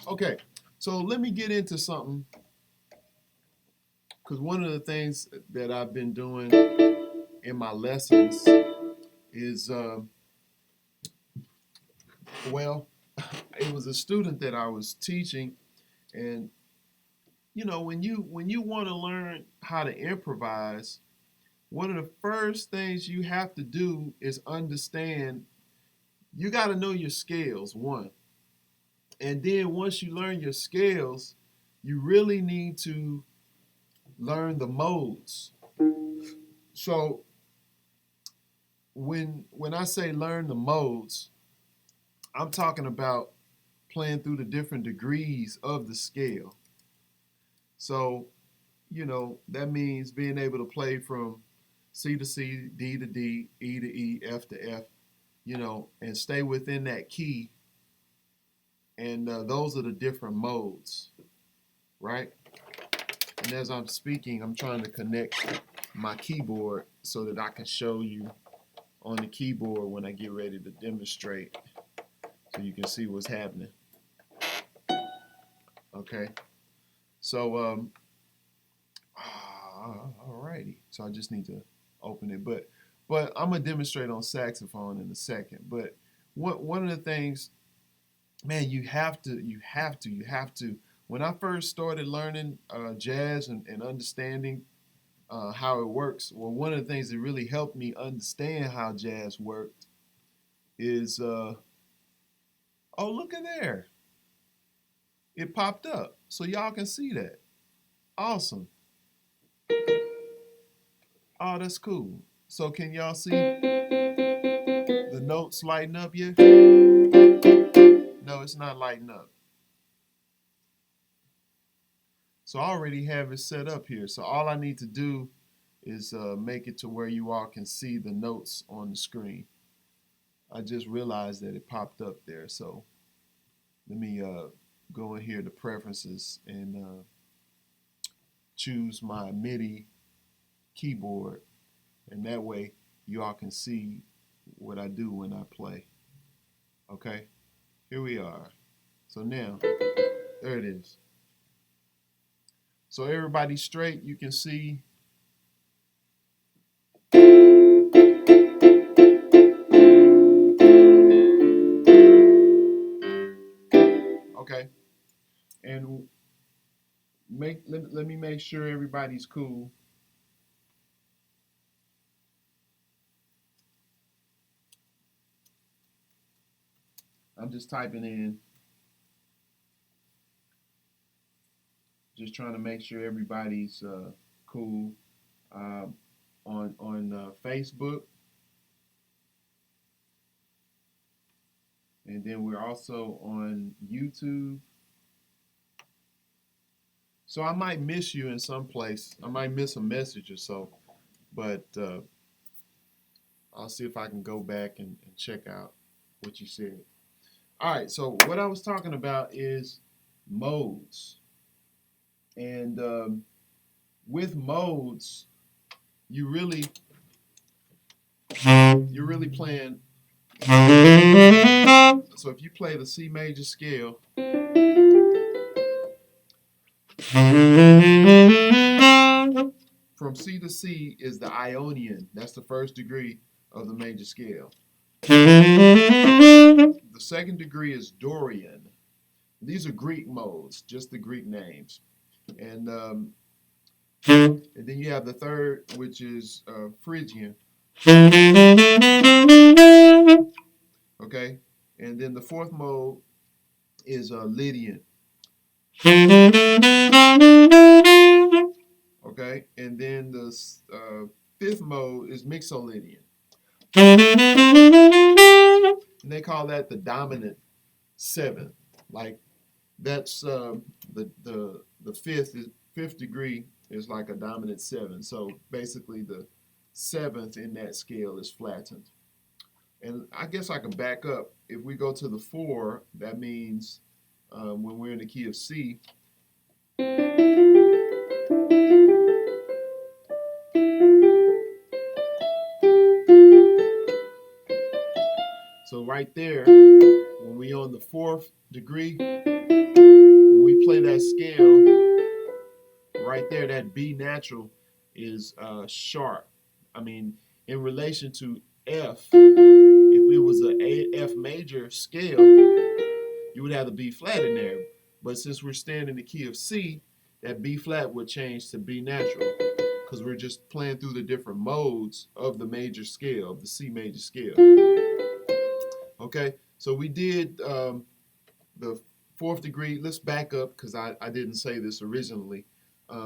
Okay, so let me get into something, because one of the things that I've been doing in my lessons is, well, it was a student that I was teaching, and when you want to learn how to improvise, one of the first things you have to do is understand. You got to know your scales, one. And then once you learn your scales, you really need to learn the modes. So when I say learn the modes, I'm talking about playing through the different degrees of the scale. So, that means being able to play from C to C, D to D, E to E, F to F, and stay within that key. And those are the different modes, right? And as I'm speaking, I'm trying to connect my keyboard so that I can show you on the keyboard when I get ready to demonstrate, so you can see what's happening. Okay. So, alrighty. So I just need to open it, but I'm gonna demonstrate on saxophone in a second. But one of the things, man, you have to. When I first started learning jazz and understanding how it works, well, one of the things that really helped me understand how jazz worked is, oh, look at there, it popped up, so y'all can see that. Awesome. Oh, that's cool. So can y'all see the notes lighting up yet? No, it's not lighting up. So I already have it set up here. So all I need to do is make it to where you all can see the notes on the screen. I just realized that it popped up there. So let me go in here to preferences and choose my MIDI keyboard. And that way you all can see what I do when I play. Okay, here we are. So now, there it is. So everybody's straight, you can see. Okay, and let me make sure everybody's cool. I'm just typing in, just trying to make sure everybody's cool. On Facebook, and then we're also on YouTube. So I might miss you in some place. I might miss a message or so, but I'll see if I can go back and check out what you said. All right, so what I was talking about is modes. And with modes, you really you're really playing. So if you play the C major scale, from C to C is the Ionian. That's the first degree of the major scale. The second degree is Dorian. These are Greek modes, just the Greek names. And then you have the third, which is Phrygian. Okay, and then the fourth mode is Lydian. Okay, and then the fifth mode is Mixolydian. And they call that the dominant seventh. Like that's the fifth degree is like a dominant seven. So basically, the seventh in that scale is flattened. And I guess I can back up. If we go to the four, that means when we're in the key of C, So right there, when we on the 4th degree, when we play that scale, right there, that B natural is sharp. I mean, in relation to F, if it was a F major scale, you would have the B flat in there. But since we're staying in the key of C, that B flat would change to B natural because we're just playing through the different modes of the major scale, of the C major scale. Okay, so we did the 4th degree. Let's back up because I didn't say this originally.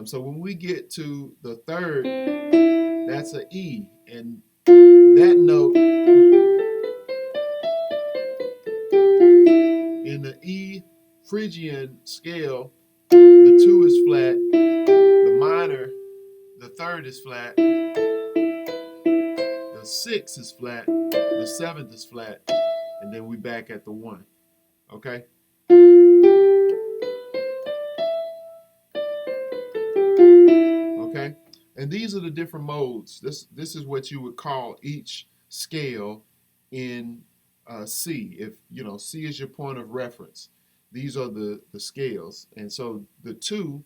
So when we get to the 3rd, that's an E, and that note in the E Phrygian scale, the 2 is flat, the minor, the 3rd is flat, the 6 is flat, the 7th is flat, and then we back at the 1. Okay? Okay? And these are the different modes. This is what you would call each scale in C. If you know C is your point of reference, these are the scales. And so the 2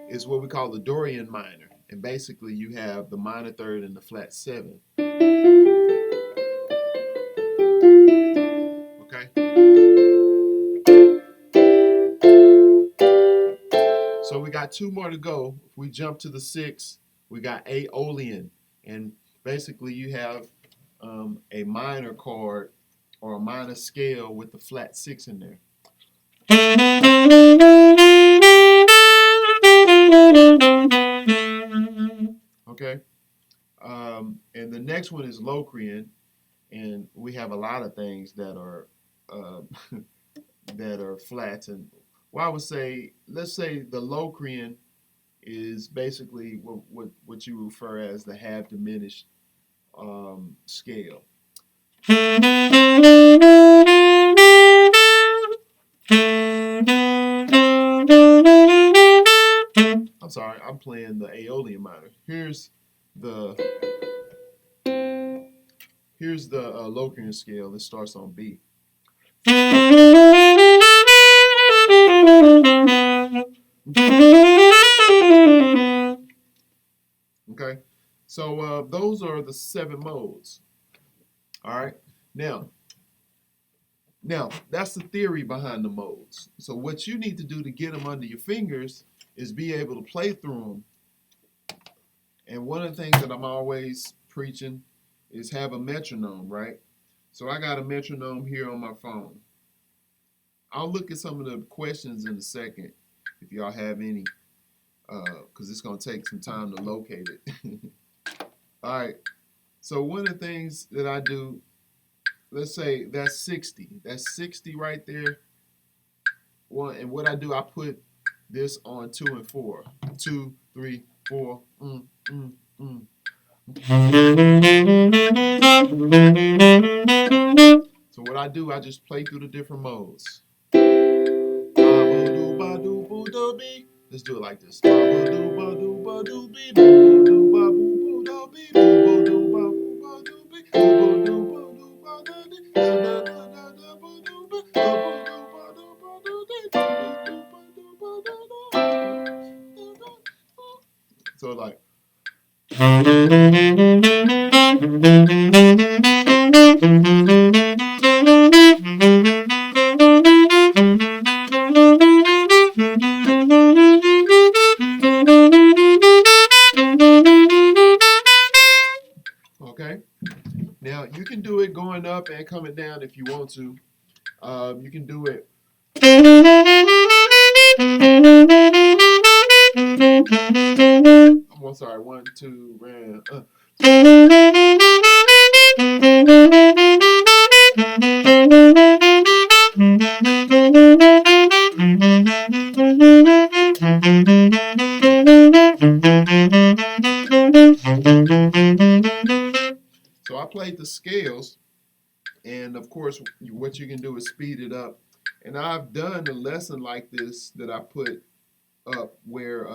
is what we call the Dorian minor. And basically you have the minor 3rd and the flat 7. Okay? So we got 2 more to go. If we jump to the 6, we got Aeolian. And basically you have a minor chord or a minor scale with the flat 6 in there. Okay? And the next one is Locrian, and we have a lot of things that are that are flats. And well, I would say, let's say the Locrian is basically what you refer as the half diminished scale. I'm sorry, I'm playing the Aeolian minor. Here's the Locrian scale. It starts on B. Okay, so those are the 7 modes. All right, now that's the theory behind the modes. So what you need to do to get them under your fingers is be able to play through them. And one of the things that I'm always preaching is have a metronome, right? So I got a metronome here on my phone. I'll look at some of the questions in a second if y'all have any, because it's going to take some time to locate it. All right, so one of the things that I do, let's say that's 60. That's 60 right there. One, and what I do, I put this on 2 and 4. 2, 3, 4. So what I do, I just play through the different modes. Let's do it like this. So like. Okay. Now you can do it going up and coming down if you want to. You can do it. I'm sorry. 1, 2, round. So I played the scales, and of course, what you can do is speed it up. And I've done a lesson like this that I put up where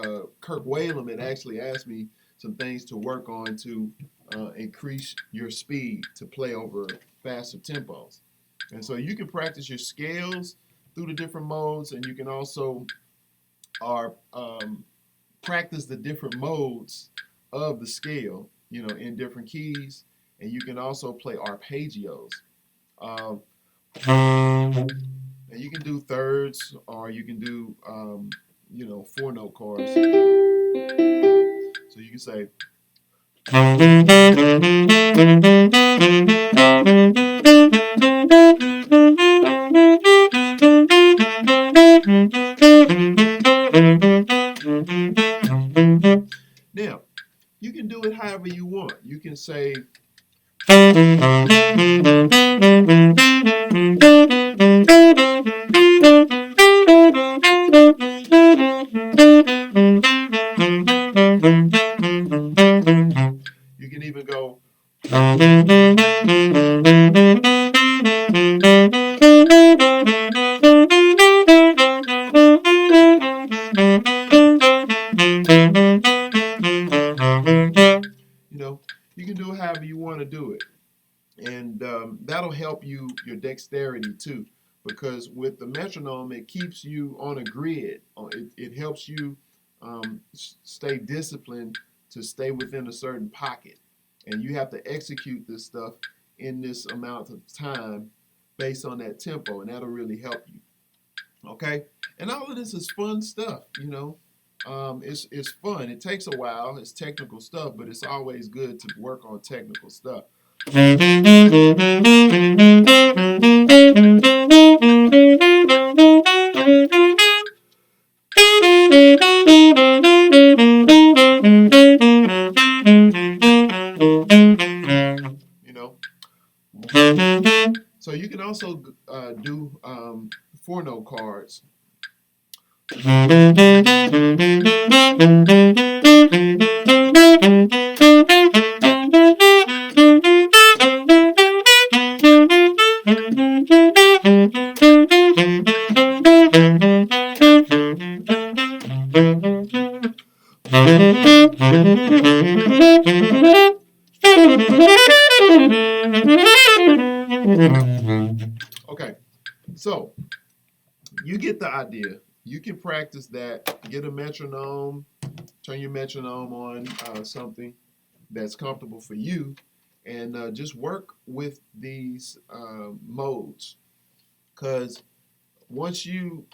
Kirk Whalum had actually asked me some things to work on to increase your speed to play over faster tempos. And so you can practice your scales through the different modes, and you can also practice the different modes of the scale, in different keys. And you can also play arpeggios. Um, and you can do thirds, or you can do, 4-note chords. So you can say, now, you can do it however you want. You can say, you can even go, you can do it however you want to do it. And that'll help your dexterity too, because with the metronome, it keeps you on a grid. It helps you stay disciplined to stay within a certain pocket. And you have to execute this stuff in this amount of time based on that tempo, and that'll really help you. Okay? And all of this is fun stuff, it's fun. It takes a while. It's technical stuff, but it's always good to work on technical stuff. So you can also do 4-note chords. Okay, so you get the idea. You can practice that. Get a metronome. Turn your metronome on something that's comfortable for you, and just work with these modes. Because once you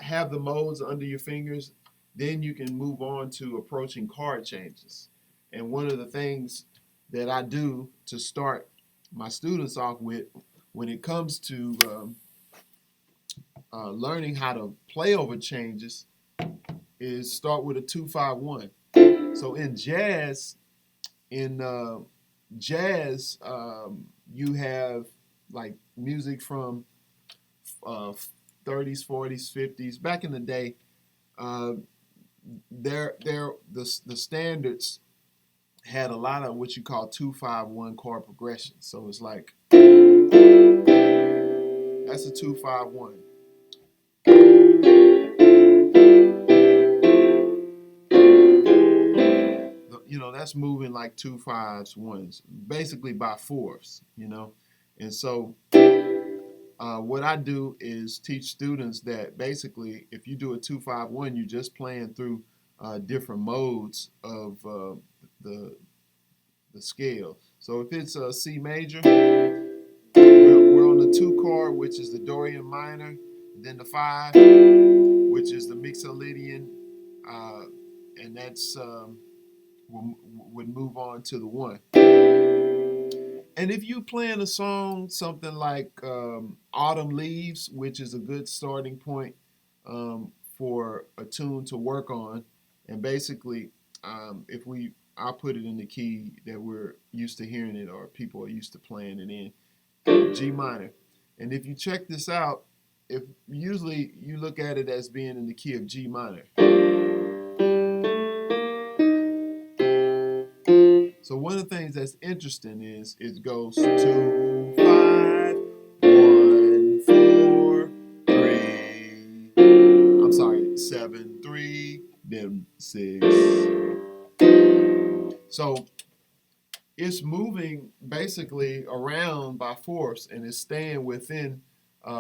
have the modes under your fingers, then you can move on to approaching chord changes. And one of the things that I do to start my students off with when it comes to learning how to play over changes is start with a 2-5-1. So in jazz, you have like music from 30s, 40s, 50s. Back in the day, the standards had a lot of what you call 2-5-1 chord progressions. So it's like that's a 2-5-1. That's moving like 2-5-1s, basically by fourths. And so what I do is teach students that basically if you do a 2-5-1, you're just playing through different modes of the scale. So if it's a C major, we're on the 2 chord, which is the Dorian minor, and then the 5, which is the Mixolydian, and that's would move on to the 1. And if you playing a song, something like Autumn Leaves, which is a good starting point for a tune to work on, and basically I'll put it in the key that we're used to hearing it, or people are used to playing it in, G minor. And if you check this out, if usually you look at it as being in the key of G minor. So one of the things that's interesting is it goes 2, 5, 1, 4, 3. I'm sorry, 7, 3, then 6. So it's moving basically around by force and it's staying within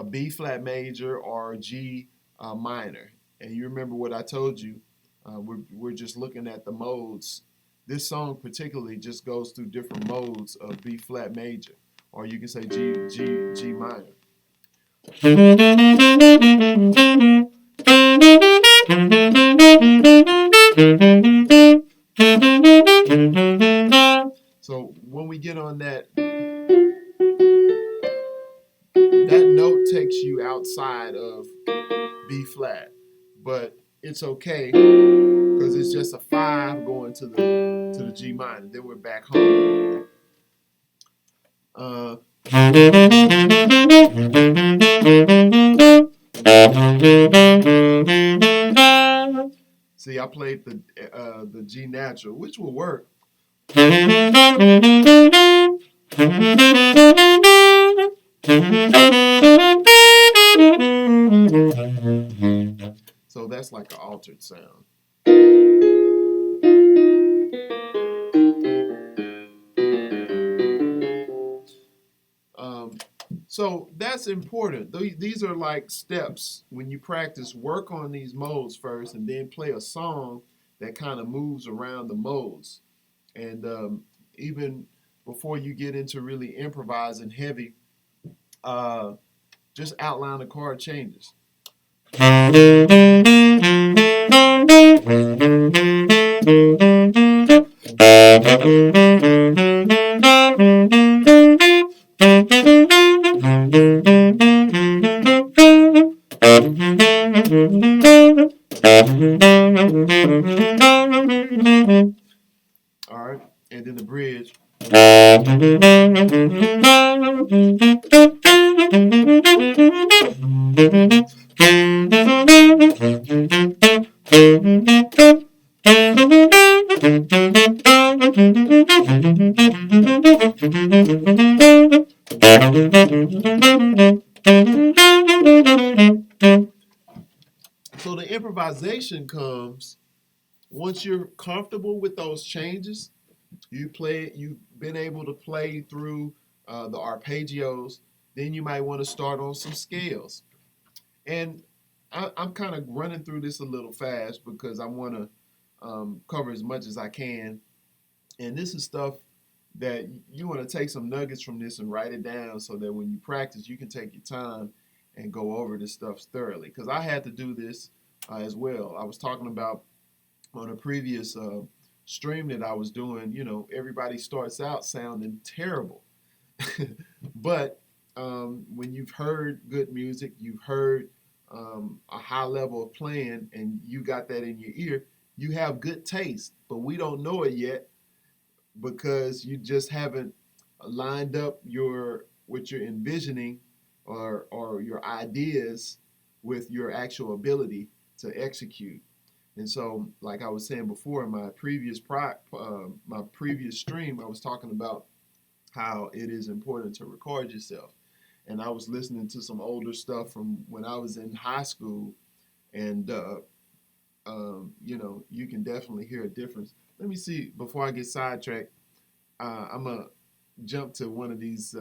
B flat major or G minor. And you remember what I told you? We're just looking at the modes. This song particularly just goes through different modes of B flat major, or you can say G minor. So when we get on that, that note takes you outside of B flat, but it's okay because it's just a 5 going to the G minor. Then we're back home. See, I played the G natural, which will work. So that's like an altered sound. So that's important. These are like steps when you practice. Work on these modes first, and then play a song that kind of moves around the modes. And even before you get into really improvising heavy, just outline the chord changes. All right, and then the bridge. So the improvisation comes once you're comfortable with those changes. You've been able to play through the arpeggios. Then you might want to start on some scales. And I'm kind of running through this a little fast because I want to cover as much as I can. And this is stuff that you want to take some nuggets from this and write it down so that when you practice, you can take your time and go over this stuff thoroughly. Because I had to do this as well. I was talking about on a previous stream that I was doing, everybody starts out sounding terrible. But when you've heard good music, you've heard a high level of playing, and you got that in your ear, you have good taste. But we don't know it yet because you just haven't lined up what you're envisioning or your ideas with your actual ability to execute. And so, like I was saying before in my previous stream, I was talking about how it is important to record yourself. And I was listening to some older stuff from when I was in high school, and you can definitely hear a difference. Let me see, before I get sidetracked, I'm gonna jump to one of these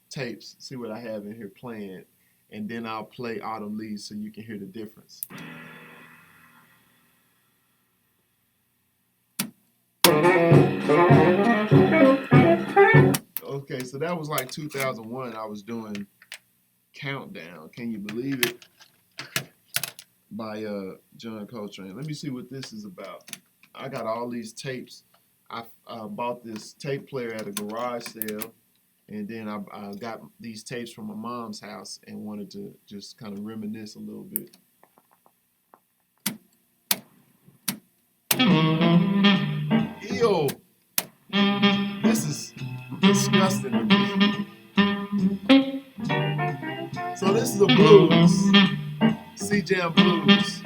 tapes, see what I have in here playing, and then I'll play Autumn Leaves so you can hear the difference. Okay, so that was like 2001. I was doing Countdown. Can you believe it? By John Coltrane. Let me see what this is about. I got all these tapes. I bought this tape player at a garage sale, and then I got these tapes from my mom's house and wanted to just kind of reminisce a little bit. Ew! This is disgusting to me. So this is a blues, C-Jam blues.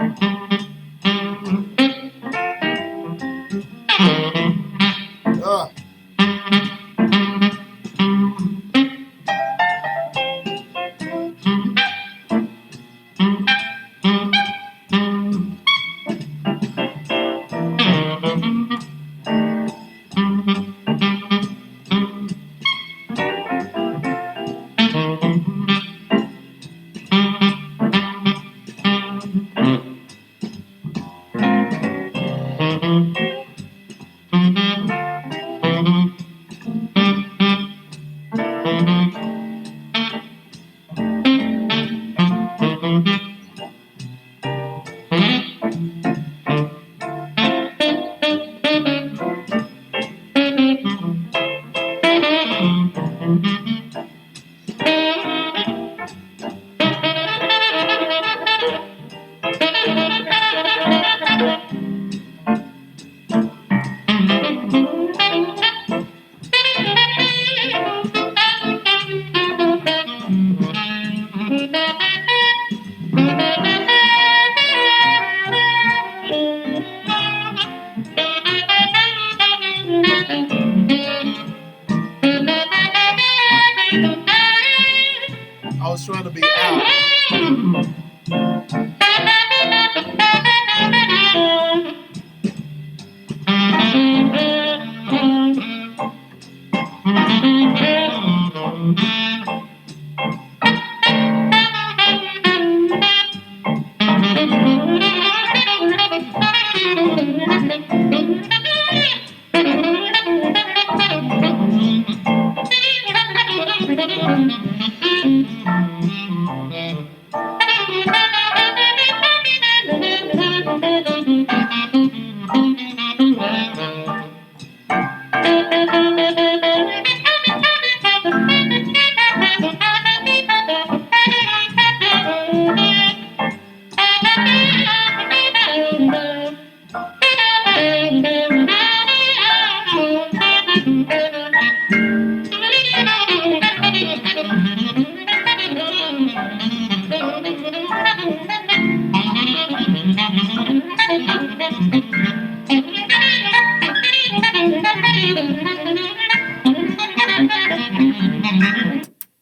I was trying to be out.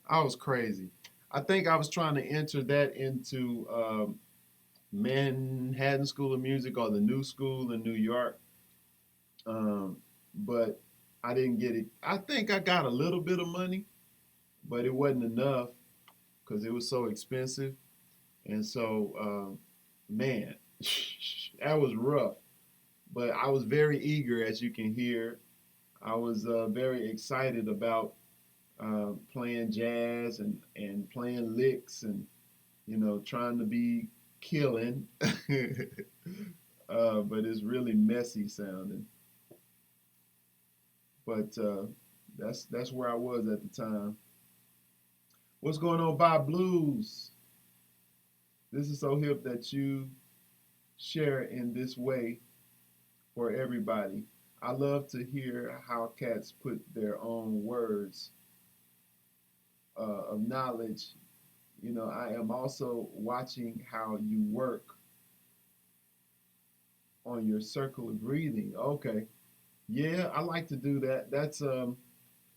I was crazy. I think I was trying to enter that into Manhattan School of Music or the New School in New York, um, but I didn't get it. I think I got a little bit of money, but it wasn't enough because it was so expensive. And so, man, that was rough. But I was very eager, as you can hear. I was very excited about playing jazz and playing licks and trying to be killing. But it's really messy sounding. But that's where I was at the time. What's going on, Bob Blues? This is so hip that you share in this way for everybody. I love to hear how cats put their own words of knowledge. I am also watching how you work on your circle of breathing. Okay. Yeah, I like to do that. That's a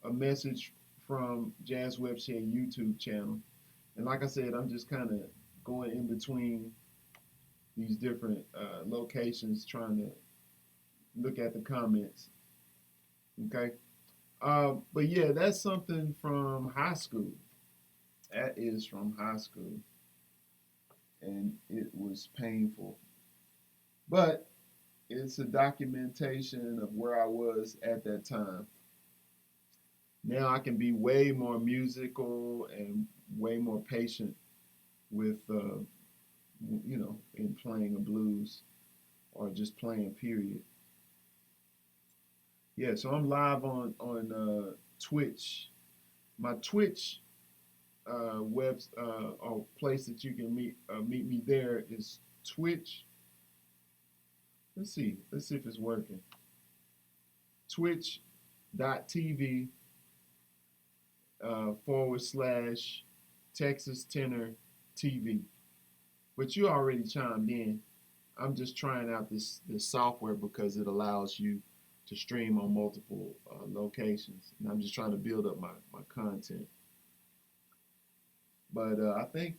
message from Jazz Webshed YouTube channel. And like I said, I'm just kind of going in between these different locations trying to look at the comments. Okay. But yeah, that's something from high school. That is from high school. And it was painful. But it's a documentation of where I was at that time. Now I can be way more musical and way more patient with, in playing a blues or just playing, period. Yeah, so I'm live on Twitch. My Twitch or place that you can meet me there is Twitch. Let's see if it's working. Twitch.tv / Texas Tenor TV. But you already chimed in. I'm just trying out this software because it allows you to stream on multiple locations, and I'm just trying to build up my content. But I think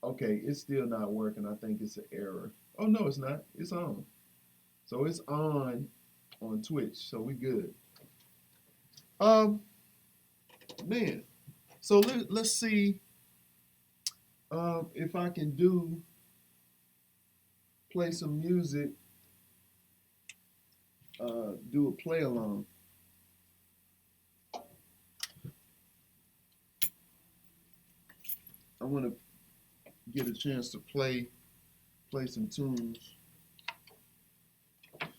okay, it's still not working. I think it's an error. Oh no, it's not. It's on. So it's on Twitch. So we good. Um, man, So let's see if I can play some music, do a play along. I want to get a chance to play some tunes.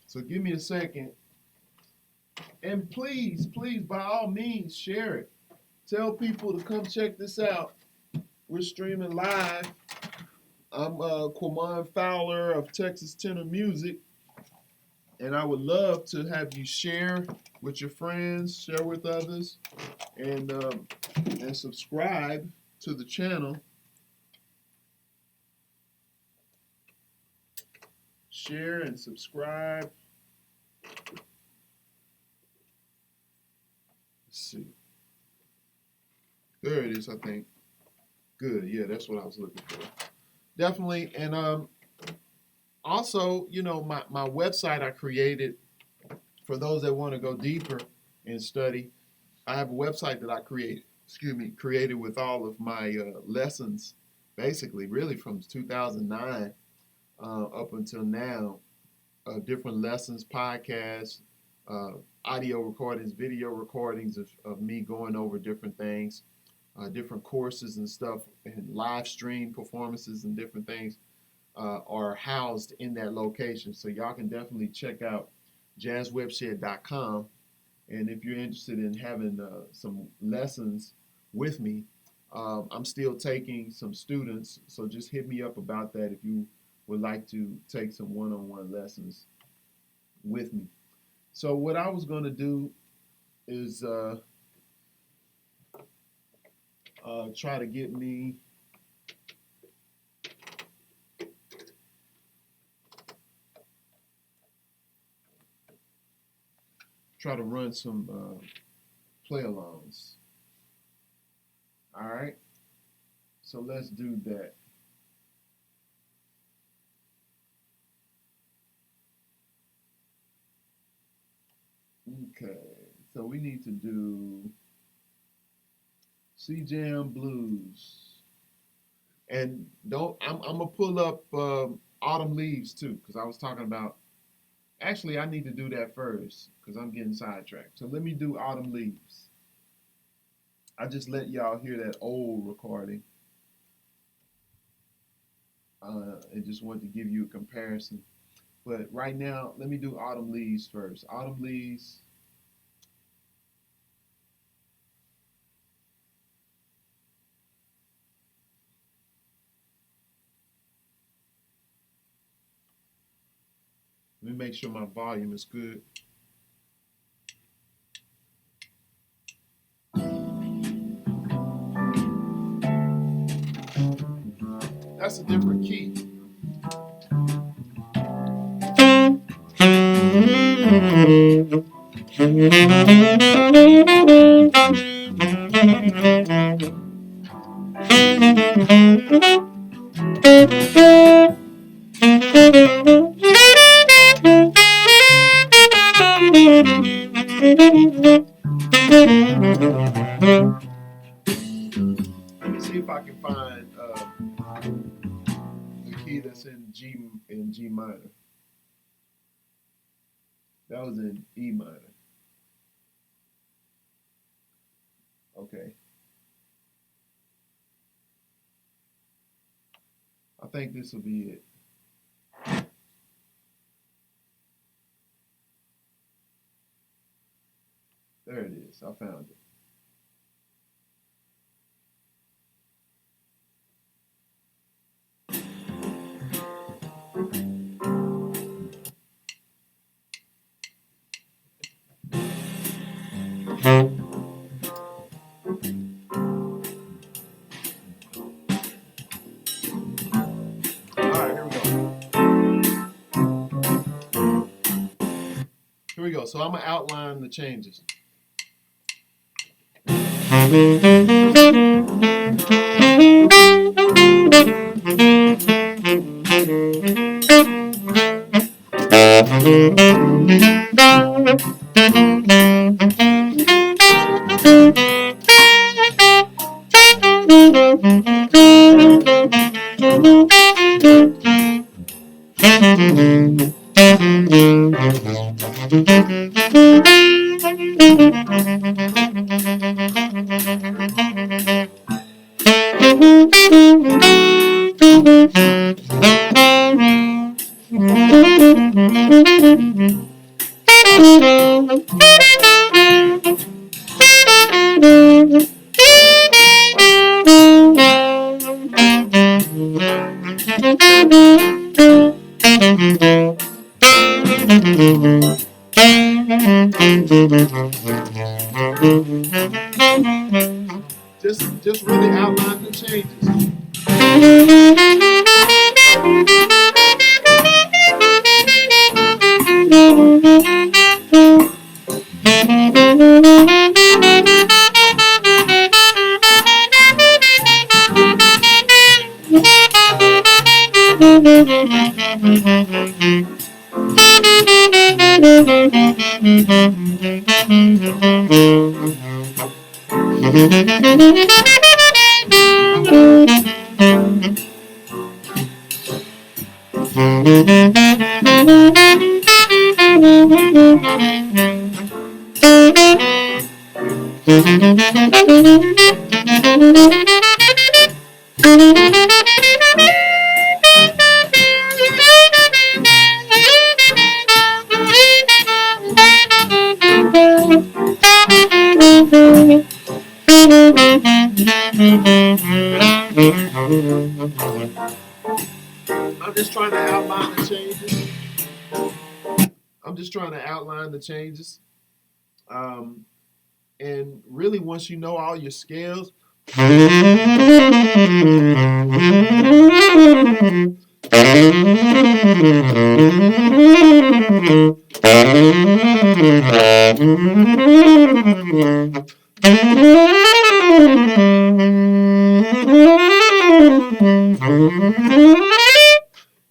So give me a second. And please, by all means, share it. Tell people to come check this out. We're streaming live. I'm Quamon Fowler of Texas Tenor Music. And I would love to have you share with your friends, share with others, and subscribe to the channel. Share and subscribe. Let's see. There it is, I think. Good. Yeah, that's what I was looking for. Definitely. And also, you know, my website I created for those that want to go deeper and study. I have a website that I created with all of my lessons, basically, really from 2009 up until now. Different lessons, podcasts, audio recordings, video recordings of me going over different things, different courses and stuff, and live stream performances and different things are housed in that location. So y'all can definitely check out jazzwebshed.com. And if you're interested in having some lessons with me, I'm still taking some students. So just hit me up about that if you would like to take some one-on-one lessons with me. So what I was going to do is try to get me try to run some play-alongs. All right, so let's do that. Okay, so we need to do C Jam Blues. And I'm gonna pull up Autumn Leaves too, because I was talking about, actually I need to do that first because I'm getting sidetracked. So let me do Autumn Leaves. I just let y'all hear that old recording. And just wanted to give you a comparison. But right now, let me do Autumn Leaves first. Autumn Leaves. Let me make sure my volume is good. That's a different key. Let me see if I can find the key that's in G minor. That was in E minor. Okay. I think this will be it. There it is. I found it. Here we go. So I'm going to outline the changes. Just really outline the changes. I'm just trying to outline the changes. I'm just trying to outline the changes. And really, once you know all your scales, you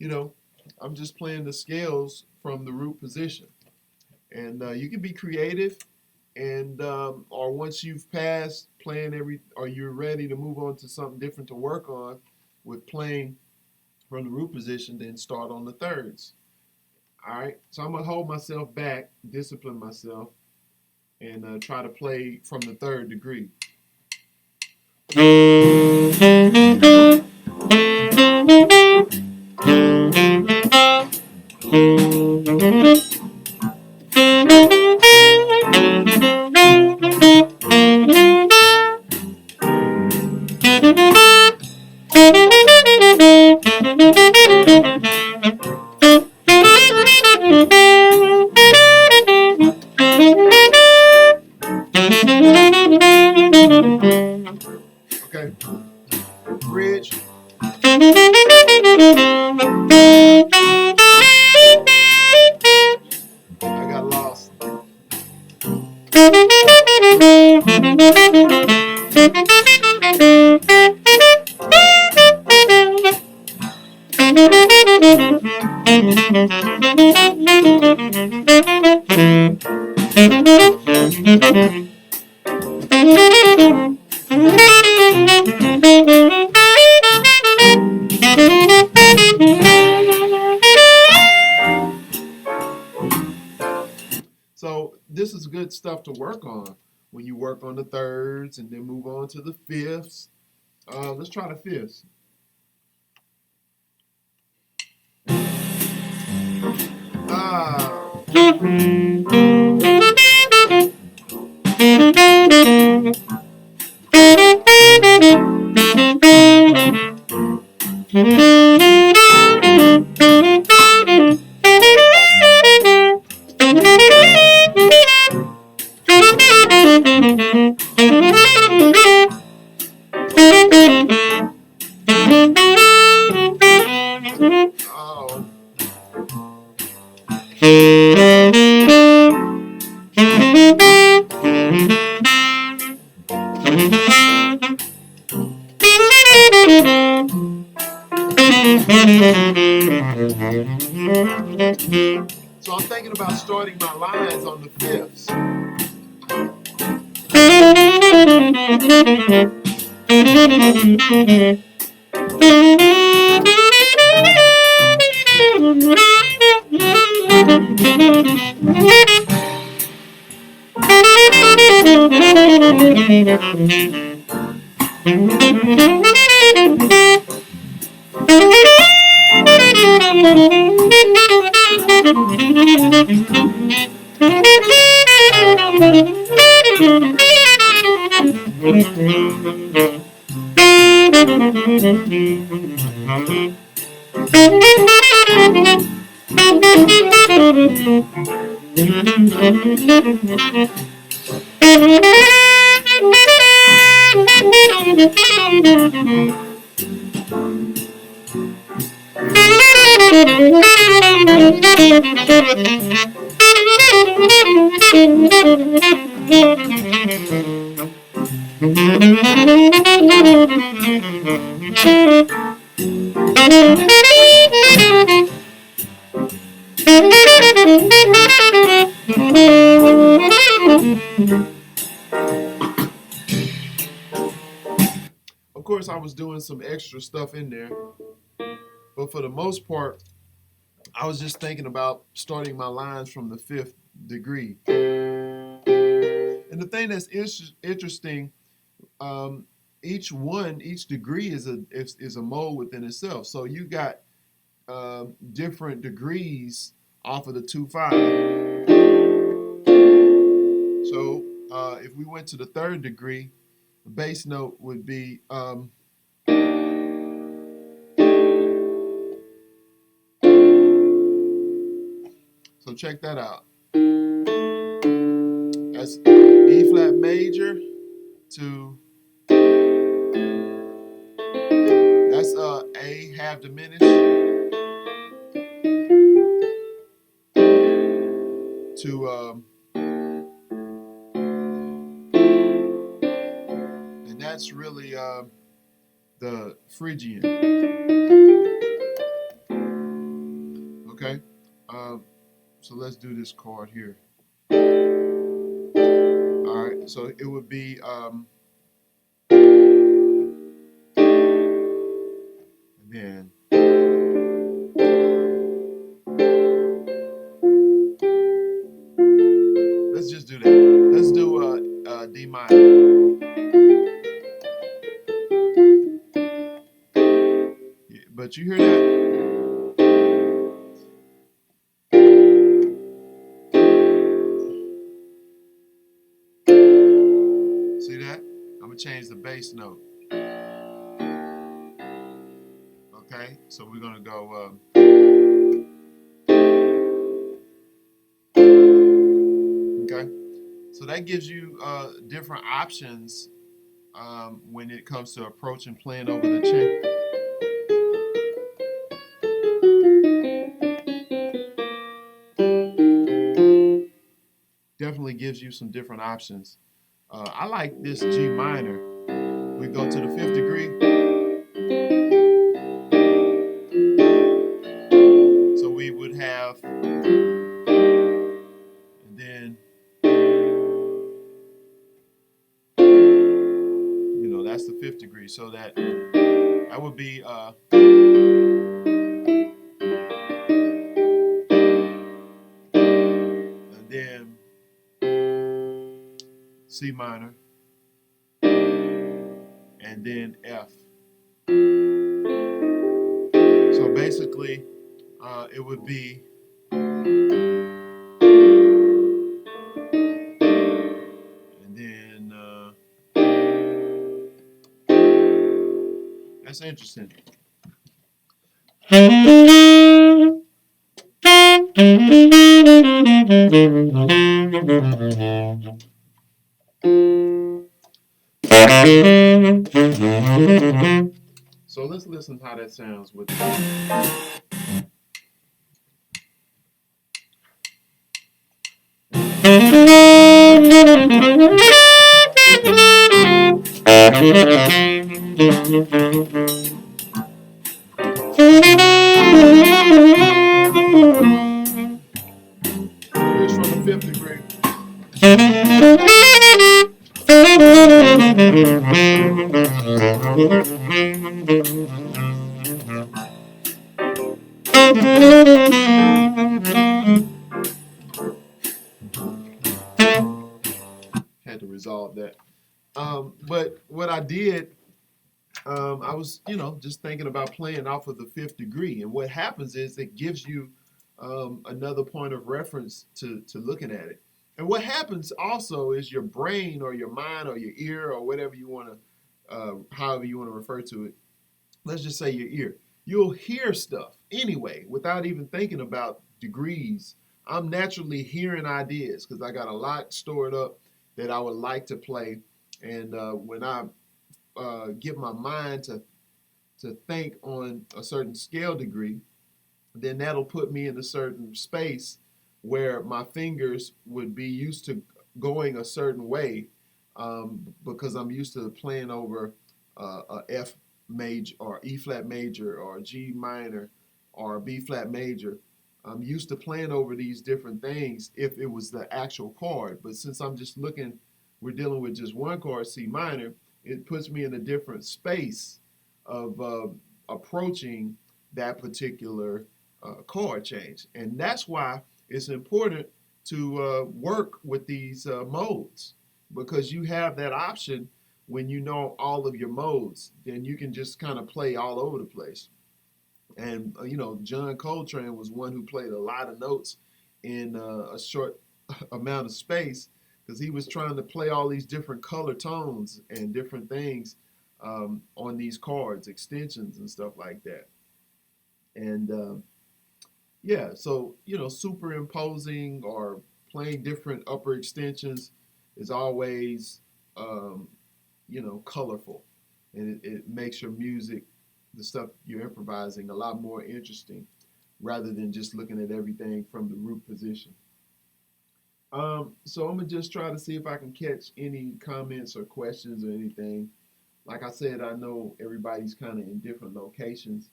know, I'm just playing the scales from the root position. And you can be creative, and or once you've passed playing or you're ready to move on to something different to work on with playing from the root position, then start on the thirds. All right, so I'm gonna hold myself back, discipline myself, and try to play from the third degree. Okay, bridge. I got lost. So this is good stuff to work on when you work on the thirds and then move on to the fifths. Let's try the fifths. So I'm thinking about starting my lines on the fifths. Of course, I was doing some extra stuff in there, but for the most part, I was just thinking about starting my lines from the 5th degree. And the thing that's interesting, each degree is a mode within itself. So you got different degrees off of the 2/5. So if we went to the 3rd degree, the bass note would be so check that out. That's E flat major to that's A half diminished to and that's really the Phrygian. Okay, so let's do this chord here. All right, so it would be and then let's just do that. Let's do D minor. Yeah, but you hear that? See that? I'm gonna change the bass note. Okay, so we're gonna go. Okay, so that gives you different options when it comes to approaching playing over the chain. Definitely gives you some different options. I like this G minor. We go to the 5th degree. So we would have, and then, you know, that's the 5th degree. So that would be, and then C minor, and then F. So basically, it would be and then that's interesting. So let's listen how that sounds with here's from the 5th degree. Had to resolve that. But what I did, I was, just thinking about playing off of the fifth degree. And what happens is it gives you another point of reference to looking at it. And what happens also is your brain or your mind or your ear or whatever you want to, however you want to refer to it, let's just say your ear, you'll hear stuff anyway without even thinking about degrees. I'm naturally hearing ideas because I got a lot stored up that I would like to play. And when I get my mind to think on a certain scale degree, then that'll put me in a certain space where my fingers would be used to going a certain way, because I'm used to playing over a F major or E flat major or G minor or B flat major. I'm used to playing over these different things if it was the actual chord. But since I'm just looking, we're dealing with just one chord, C minor, it puts me in a different space of approaching that particular chord change. And that's why it's important to work with these modes, because you have that option. When you know all of your modes, then you can just kind of play all over the place. And John Coltrane was one who played a lot of notes in a short amount of space, because he was trying to play all these different color tones and different things on these chords, extensions and stuff like that. And yeah, so superimposing or playing different upper extensions is always colorful, and it makes your music, the stuff you're improvising, a lot more interesting, rather than just looking at everything from the root position. So I'm gonna just try to see if I can catch any comments or questions or anything. Like I said, I know everybody's kind of in different locations,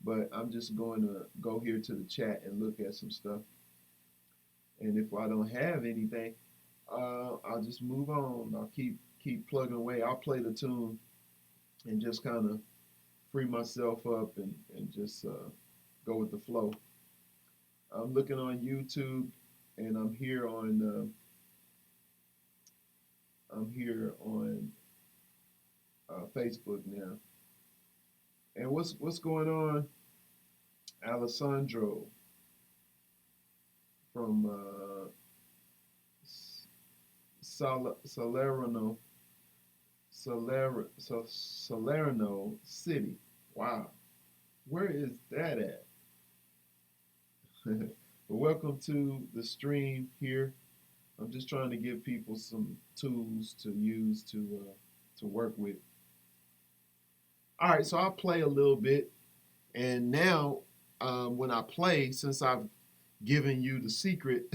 but I'm just going to go here to the chat and look at some stuff. And if I don't have anything, I'll just move on. I'll keep plugging away. I'll play the tune and just kind of free myself up and just go with the flow. I'm looking on YouTube, and I'm here on Facebook now. And what's going on, Alessandro from Salerno, Salerno City. Wow, where is that at? Well, welcome to the stream here. I'm just trying to give people some tools to use to work with. All right, so I'll play a little bit, and now when I play, since I've given you the secret,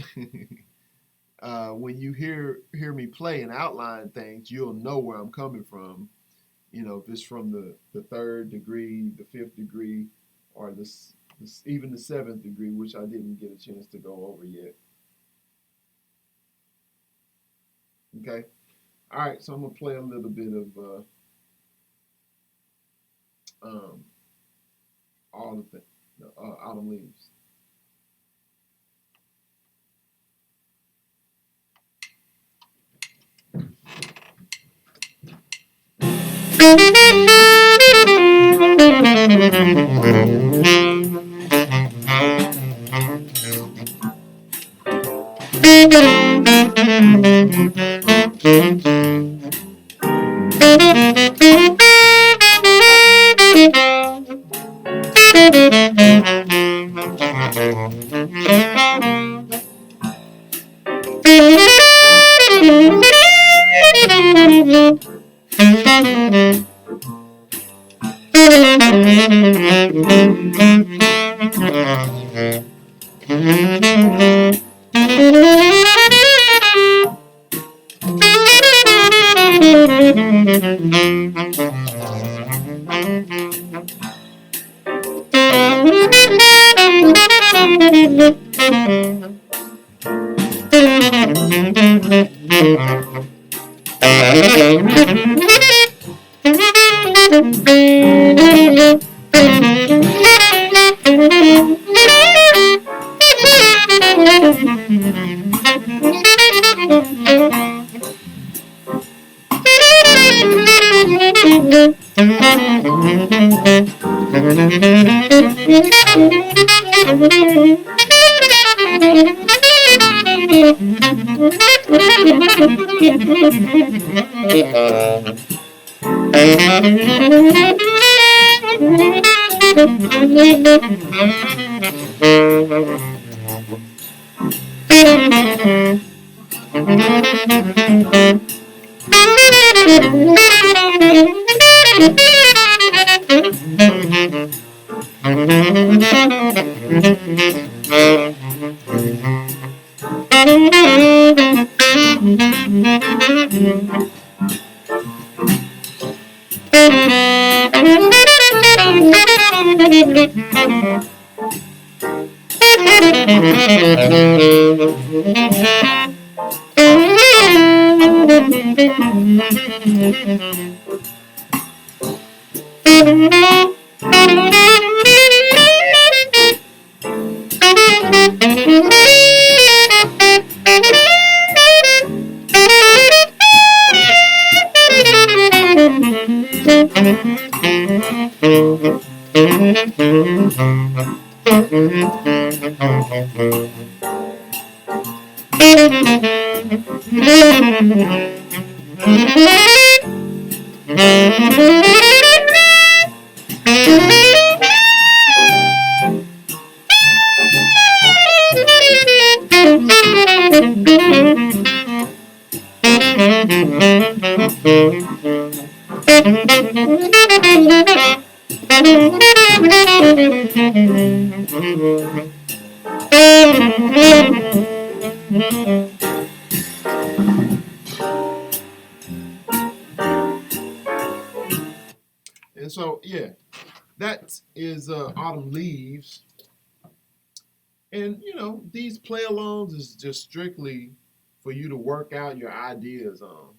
when you hear me play and outline things, you'll know where I'm coming from. If it's from the third degree, the fifth degree, or even the seventh degree, which I didn't get a chance to go over yet. Okay. All right, so I'm gonna play a little bit of all the autumn leaves. And so, yeah, that is Autumn Leaves. And, these play alongs is just strictly for you to work out your ideas on.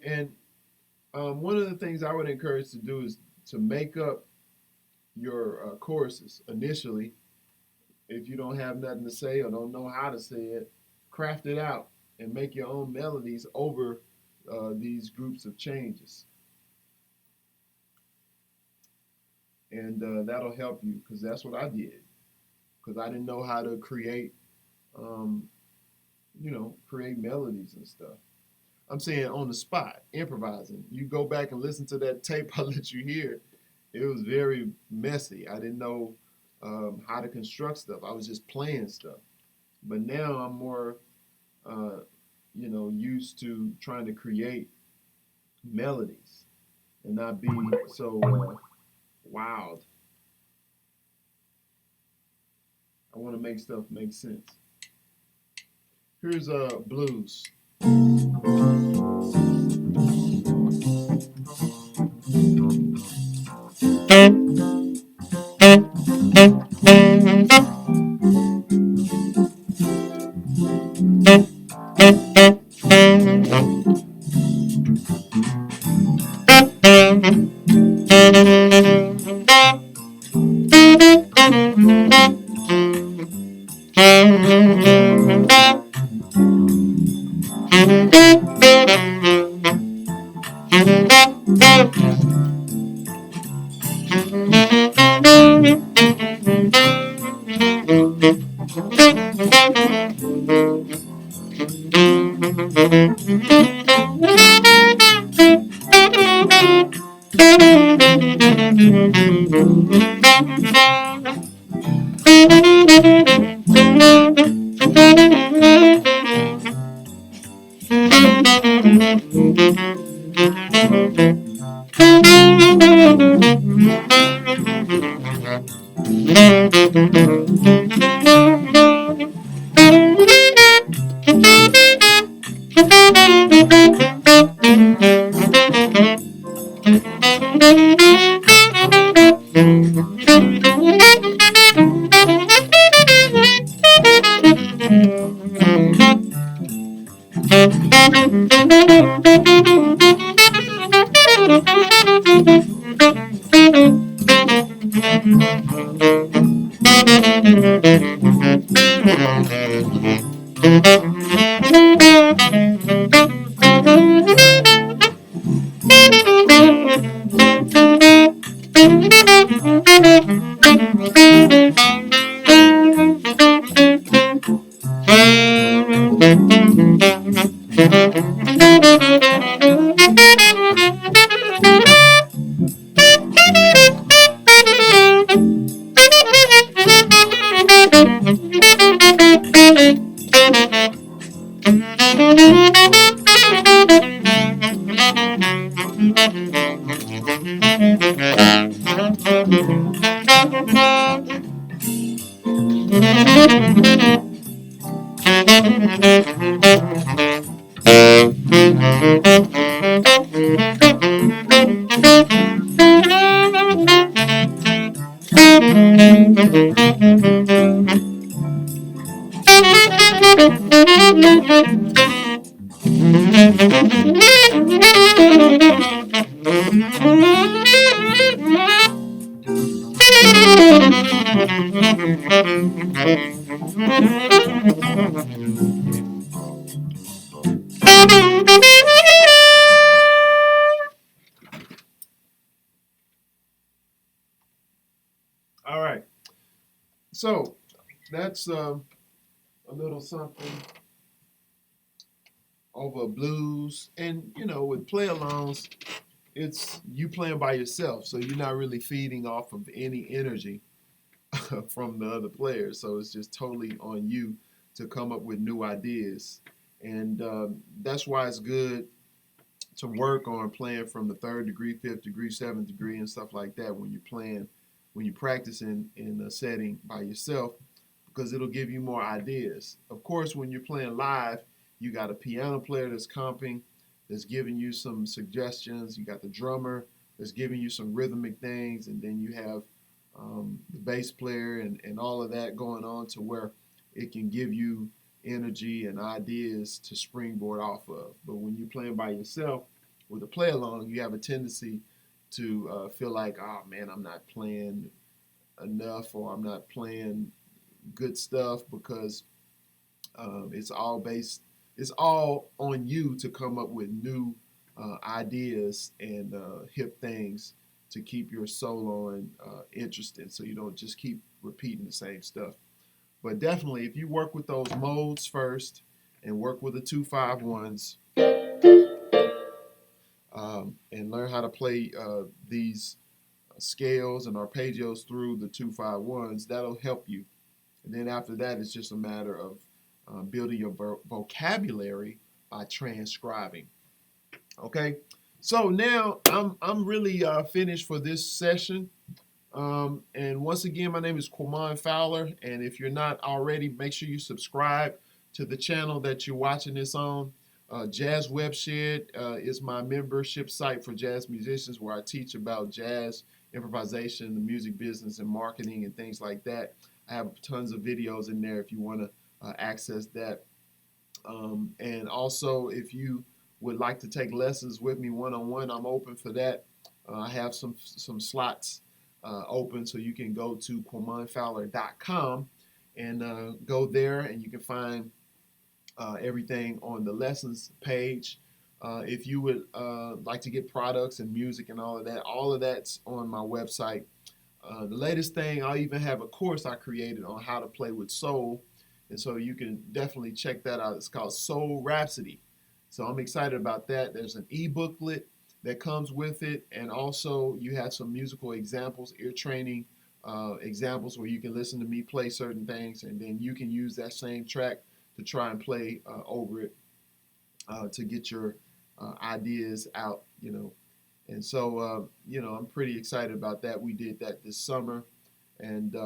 And one of the things I would encourage to do is to make up your choruses initially. If you don't have nothing to say or don't know how to say it, craft it out and make your own melodies over these groups of changes. And that'll help you, because that's what I did. Because I didn't know how to create, create melodies and stuff. I'm saying on the spot, improvising. You go back and listen to that tape I let you hear. It was very messy. I didn't know how to construct stuff. I was just playing stuff. But now I'm more, used to trying to create melodies and not be so wild. I want to make stuff make sense. Here's blues. All right. So that's a little something over blues, and with play alongs, it's you playing by yourself, so you're not really feeding off of any energy from the other players. So it's just totally on you to come up with new ideas, and that's why it's good to work on playing from the third degree, fifth degree, seventh degree, and stuff like that when you're playing, when you practice in a setting by yourself, because it'll give you more ideas. Of course, when you're playing live, you got a piano player that's comping, that's giving you some suggestions. You got the drummer that's giving you some rhythmic things, and then you have the bass player and all of that going on to where it can give you energy and ideas to springboard off of. But when you're playing by yourself with a play along, you have a tendency to feel like, oh man, I'm not playing enough, or I'm not playing good stuff, because it's all on you to come up with new ideas and hip things to keep your solo interested, so you don't just keep repeating the same stuff. But definitely, if you work with those modes first and work with the 2-5-1s, and learn how to play these scales and arpeggios through the 2-5-1s, that'll help you. And then after that, it's just a matter of building your vocabulary by transcribing. Okay, so now I'm really finished for this session. And once again, my name is Quamon Fowler, and if you're not already, make sure you subscribe to the channel that you're watching this on. Jazz Webshed is my membership site for jazz musicians, where I teach about jazz, improvisation, the music business, and marketing, and things like that. I have tons of videos in there if you want to access that. And also, if you would like to take lessons with me one-on-one, I'm open for that. I have some slots open, so you can go to QuamonFowler.com and go there, and you can find everything on the lessons page. If you would like to get products and music and all of that's on my website. The latest thing, I'll even have a course I created on how to play with soul, and so you can definitely check that out. It's called Soul Rhapsody. So I'm excited about that. There's an e-booklet that comes with it, and also you have some musical examples, ear training examples, where you can listen to me play certain things, and then you can use that same track to try and play over it to get your ideas out, And so, I'm pretty excited about that. We did that this summer, and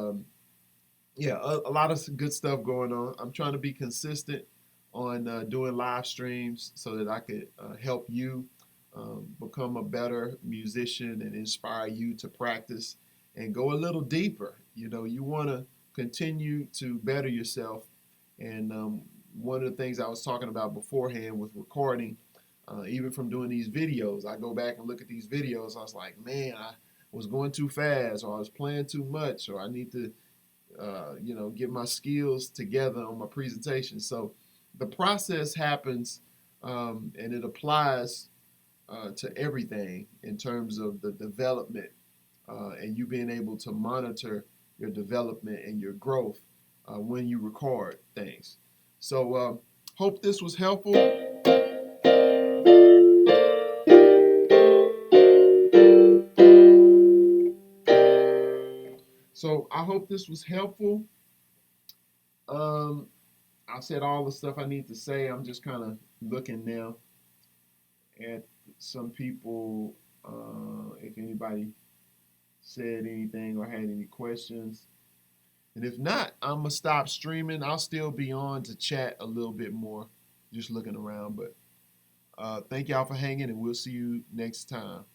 yeah, a lot of good stuff going on. I'm trying to be consistent on doing live streams so that I could help you become a better musician and inspire you to practice and go a little deeper. You want to continue to better yourself. And one of the things I was talking about beforehand with recording, even from doing these videos, I go back and look at these videos. I was like, man, I was going too fast, or I was playing too much, or I need to, get my skills together on my presentation. So the process happens, and it applies to everything in terms of the development, and you being able to monitor your development and your growth when you record things. So hope this was helpful. So I hope this was helpful. I said all the stuff I need to say. I'm just kind of looking now at some people, if anybody said anything or had any questions. And if not, I'm going to stop streaming. I'll still be on to chat a little bit more, just looking around. But Thank y'all for hanging, and we'll see you next time.